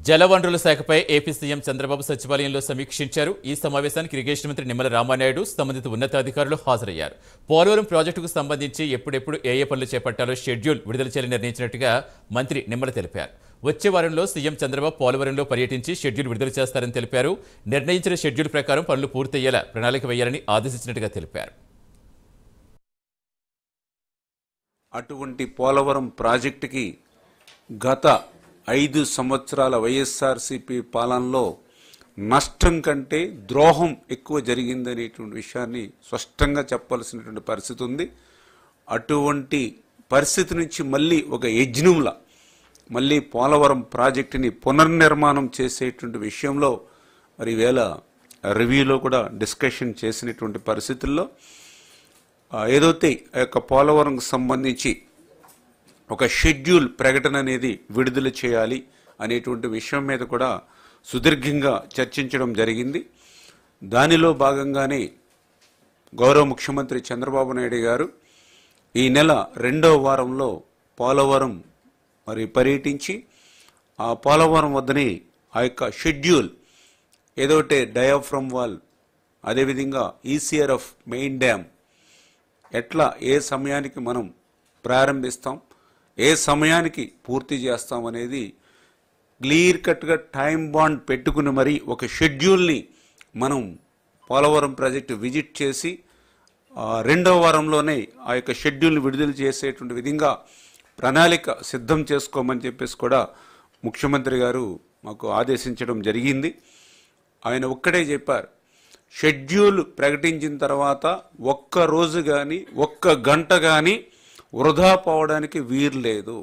జలవనరుల శాఖపై AP CM Chandrababu సచివాలయంలో సమీక్షించారు. ఈ సమావేశానికి ఇరిగేషన్ మంత్రి నిమ్మల రామానాయుడు, సంబంధిత ఉన్నతాధికారులు హాజరయ్యారు. పోలవరం ప్రాజెక్టుకు సంబంధించి ఎప్పుడెప్పుడు ఏ పనులు చేపట్టాలో షెడ్యూల్ విడుదల చేయాలని నిర్ణయించినట్టుగా మంత్రి నిమ్మల తెలిపారు. వచ్చే వారంలో సీఎం చంద్రబాబు పోలవరంలో పర్యటించి షెడ్యూల్ విడుదల చేస్తారని తెలిపారు. నిర్ణయించిన షెడ్యూల్ ప్రకారం పనులు పూర్తయ్యేలా ప్రణాళిక వేయాలని ఆదేశించినట్టుగా తెలిపారు. అటువంటి పోలవరం ప్రాజెక్టుకి గత 5 సంవత్సరాల వైఎస్ఆర్సీపీ పాలనలో నష్టం కంటే ద్రోహం ఎక్కువ జరిగిందనేటువంటి విషయాన్ని స్పష్టంగా చెప్పాల్సినటువంటి పరిస్థితి ఉంది. అటువంటి పరిస్థితి నుంచి మళ్ళీ ఒక యజ్ఞంలా మళ్ళీ పోలవరం ప్రాజెక్టుని పునర్నిర్మాణం చేసేటువంటి విషయంలో మరి ఈవేళ రివ్యూలో కూడా డిస్కషన్ చేసినటువంటి పరిస్థితుల్లో ఏదైతే ఆ యొక్క పోలవరంకు సంబంధించి ఒక షెడ్యూల్ ప్రకటన అనేది విడుదల చేయాలి అనేటువంటి విషయం మీద కూడా సుదీర్ఘంగా చర్చించడం జరిగింది. దానిలో భాగంగానే గౌరవ ముఖ్యమంత్రి చంద్రబాబు నాయుడు గారు ఈ నెల 2వ వారంలో పోలవరం మరి పర్యటించి ఆ పోలవరం వద్దనే ఆ యొక్క షెడ్యూల్ ఏదోటే డయాఫ్రమ్ వాల్, అదేవిధంగా ఈసీఆర్ఎఫ్ మెయిన్ డ్యామ్ ఎట్లా ఏ సమయానికి మనం ప్రారంభిస్తాం, ఏ సమయానికి పూర్తి చేస్తాం అనేది క్లియర్ కట్గా టైం బాండ్ పెట్టుకుని మరి ఒక షెడ్యూల్ని మనం పోలవరం ప్రాజెక్టు విజిట్ చేసి 2వ వారంలోనే ఆ యొక్క షెడ్యూల్ని విడుదల చేసేటువంటి విధంగా ప్రణాళిక సిద్ధం చేసుకోమని చెప్పేసి కూడా ముఖ్యమంత్రి గారు మాకు ఆదేశించడం జరిగింది. ఆయన ఒక్కడే చెప్పారు, షెడ్యూల్ ప్రకటించిన తర్వాత ఒక్క రోజు కానీ ఒక్క గంట కానీ వృధా పోవడానికి వీలు లేదు.